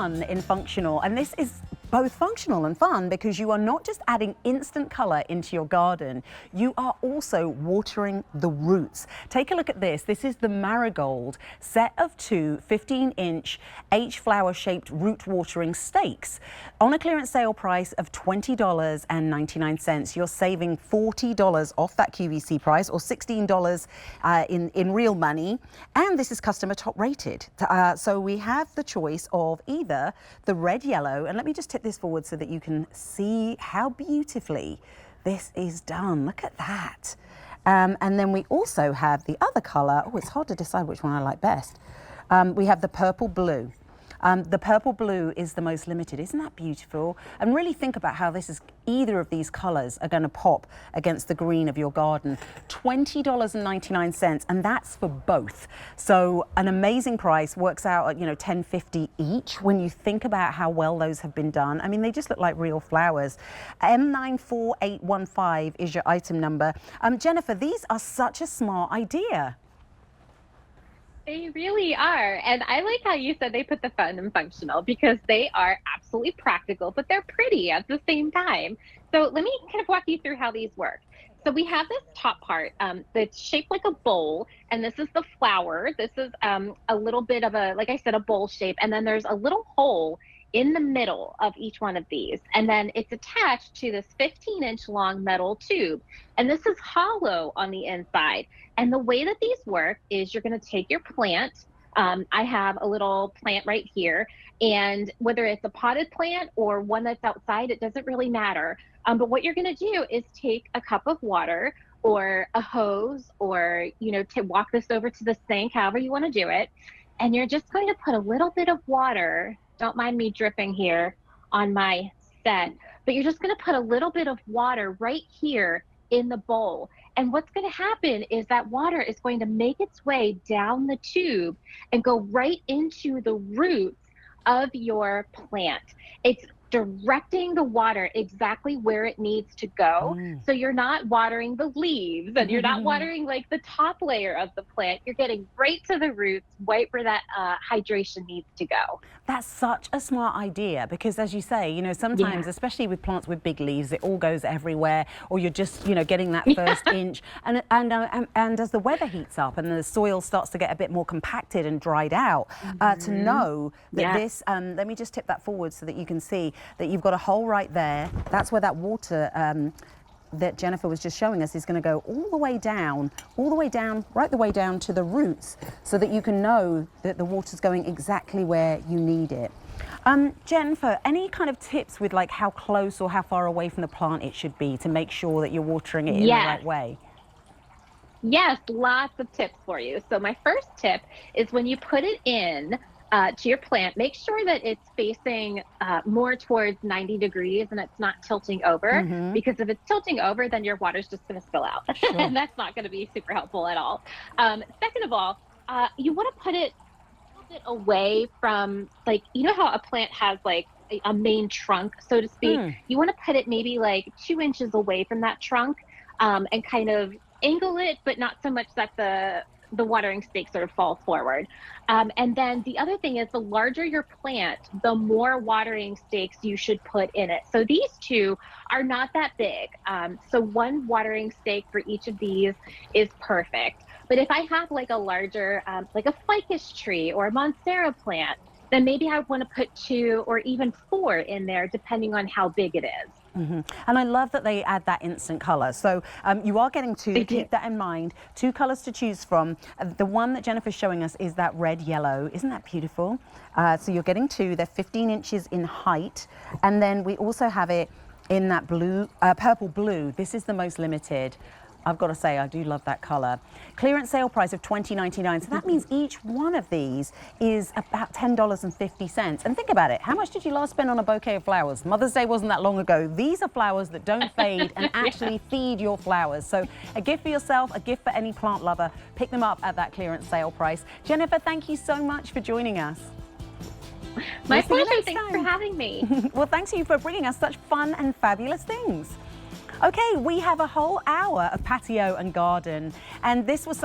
fun in functional, and this is both functional and fun because you are not just adding instant color into your garden, you are also watering the roots. Take a look at this. This is the Marigold set of two 15-inch H-flower shaped root watering stakes. On a clearance sale price of $20.99, you're saving $40 off that QVC price, or $16 in real money. And this is customer top rated. So we have the choice of either the red, yellow, and let me just tip this forward so that you can see how beautifully this is done. Look at that. And then we also have the other color. Oh, it's hard to decide which one I like best. We have the purple blue. The purple blue is the most limited. Isn't that beautiful? And really think about how this is, either of these colors are going to pop against the green of your garden. $20.99, and that's for both. So an amazing price, works out at, $10.50 each when you think about how well those have been done. I mean, they just look like real flowers. M94815 is your item number. Jennifer, these are such a smart idea. They really are. And I like how you said they put the fun and functional, because they are absolutely practical, but they're pretty at the same time. So let me kind of walk you through how these work. So we have this top part that's shaped like a bowl, and this is the flower. This is a little bit of a, like I said, a bowl shape. And then there's a little hole in the middle of each one of these. And then it's attached to this 15-inch long metal tube. And this is hollow on the inside. And the way that these work is you're gonna take your plant. I have a little plant right here. And whether it's a potted plant or one that's outside, it doesn't really matter. But what you're gonna do is take a cup of water or a hose, or to walk this over to the sink, however you wanna do it. And you're just going to put a little bit of water, don't mind me dripping here on my set, but you're just gonna put a little bit of water right here in the bowl. And what's gonna happen is that water is going to make its way down the tube and go right into the roots of your plant. It's directing the water exactly where it needs to go. So you're not watering the leaves, and you're not watering like the top layer of the plant. You're getting right to the roots, right where that hydration needs to go. That's such a smart idea, because as you say, sometimes, especially with plants with big leaves, it all goes everywhere, or you're just, getting that first inch. And as the weather heats up and the soil starts to get a bit more compacted and dried out, to know that this, let me just tip that forward so that you can see that you've got a hole right there. That's where that water that Jennifer was just showing us is going to go all the way down, right the way down to the roots, so that you can know that the water's going exactly where you need it. Jennifer, any kind of tips with like how close or how far away from the plant it should be to make sure that you're watering it in the right way? Yes, lots of tips for you. So my first tip is, when you put it in to your plant, make sure that it's facing more towards 90 degrees and it's not tilting over, because if it's tilting over, then your water's just going to spill out. And that's not going to be super helpful at all. Second of all, you want to put it a little bit away from, like, how a plant has like a main trunk, so to speak. You want to put it maybe like 2 inches away from that trunk, and kind of angle it, but not so much that the watering stakes sort of fall forward. And then the other thing is, the larger your plant, the more watering stakes you should put in it. So these two are not that big. So one watering stake for each of these is perfect. But if I have like a larger, like a ficus tree or a monstera plant, then maybe I want to put 2 or even 4 in there, depending on how big it is. And I love that they add that instant color. So you are getting two, keep that in mind, 2 colors to choose from. The one that Jennifer's showing us is that red yellow. Isn't that beautiful? So you're getting 2, they're 15 inches in height. And then we also have it in that blue, purple blue. This is the most limited. I've got to say, I do love that color. Clearance sale price of $20.99. So that means each one of these is about $10.50. And think about it. How much did you last spend on a bouquet of flowers? Mother's Day wasn't that long ago. These are flowers that don't fade and actually feed your flowers. So a gift for yourself, a gift for any plant lover. Pick them up at that clearance sale price. Jennifer, thank you so much for joining us. My pleasure. Thanks for having me. Well, thanks to you for bringing us such fun and fabulous things. Okay, we have a whole hour of patio and garden, and this was something